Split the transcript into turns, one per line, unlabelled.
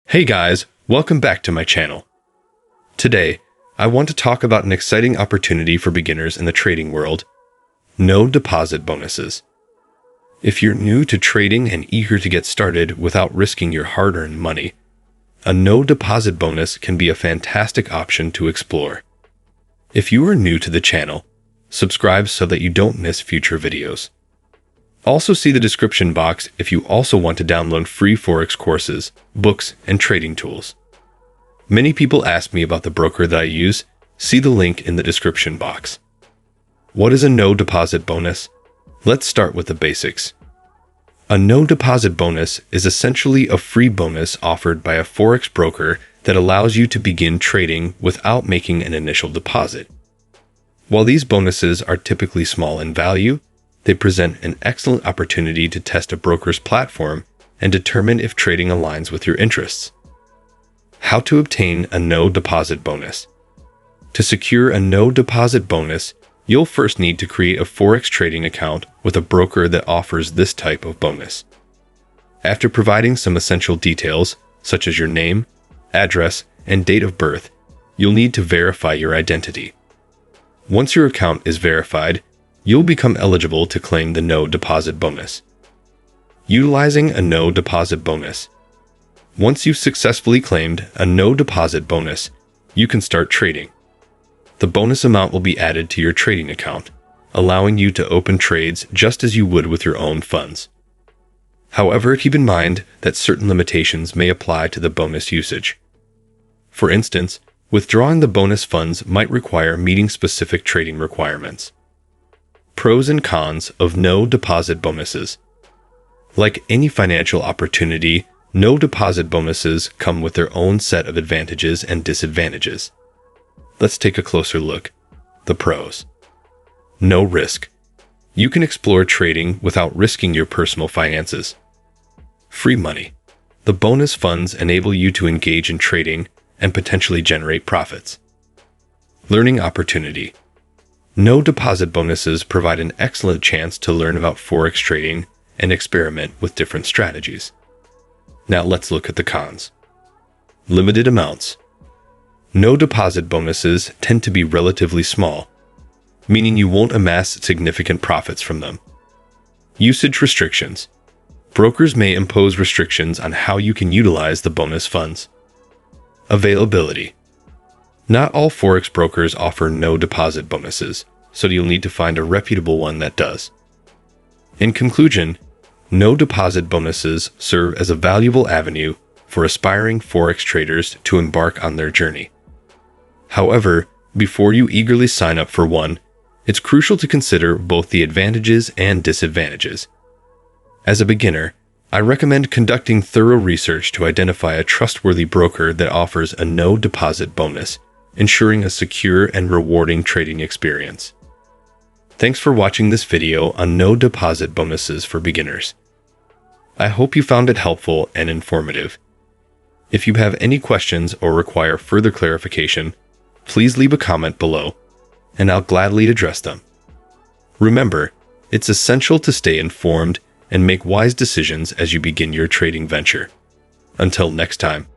Hey guys, welcome back to my channel. Today, I want to talk about an exciting opportunity for beginners in the trading world: no deposit bonuses. If you're new to trading and eager to get started without risking your hard-earned money, a no deposit bonus can be a fantastic option to explore. If you are new to the channel, subscribe so that you don't miss future videos. Also see the description box if you also want to download free Forex courses, books, and trading tools. Many people ask me about the broker that I use. See the link in the description box. What is a no deposit bonus? Let's start with the basics. A no deposit bonus is essentially a free bonus offered by a Forex broker that allows you to begin trading without making an initial deposit. While these bonuses are typically small in value, they present an excellent opportunity to test a broker's platform and determine if trading aligns with your interests. How to obtain a no deposit bonus? To secure a no deposit bonus, you'll first need to create a Forex trading account with a broker that offers this type of bonus. After providing some essential details, such as your name, address, and date of birth, you'll need to verify your identity. Once your account is verified, you'll become eligible to claim the no deposit bonus. Utilizing a no deposit bonus. Once you've successfully claimed a no deposit bonus, you can start trading. The bonus amount will be added to your trading account, allowing you to open trades just as you would with your own funds. However, keep in mind that certain limitations may apply to the bonus usage. For instance, withdrawing the bonus funds might require meeting specific trading requirements. Pros and cons of no deposit bonuses. Like any financial opportunity, no deposit bonuses come with their own set of advantages and disadvantages. Let's take a closer look. The pros. No risk. You can explore trading without risking your personal finances. Free money. The bonus funds enable you to engage in trading and potentially generate profits. Learning opportunity. No deposit bonuses provide an excellent chance to learn about Forex trading and experiment with different strategies. Now let's look at the cons. Limited amounts. No deposit bonuses tend to be relatively small, meaning you won't amass significant profits from them. Usage restrictions. Brokers may impose restrictions on how you can utilize the bonus funds. Availability. Not all Forex brokers offer no deposit bonuses, so you'll need to find a reputable one that does. In conclusion, no deposit bonuses serve as a valuable avenue for aspiring Forex traders to embark on their journey. However, before you eagerly sign up for one, it's crucial to consider both the advantages and disadvantages. As a beginner, I recommend conducting thorough research to identify a trustworthy broker that offers a no deposit bonus, ensuring a secure and rewarding trading experience. Thanks for watching this video on no deposit bonuses for beginners. I hope you found it helpful and informative. If you have any questions or require further clarification, please leave a comment below, and I'll gladly address them. Remember, it's essential to stay informed and make wise decisions as you begin your trading venture. Until next time.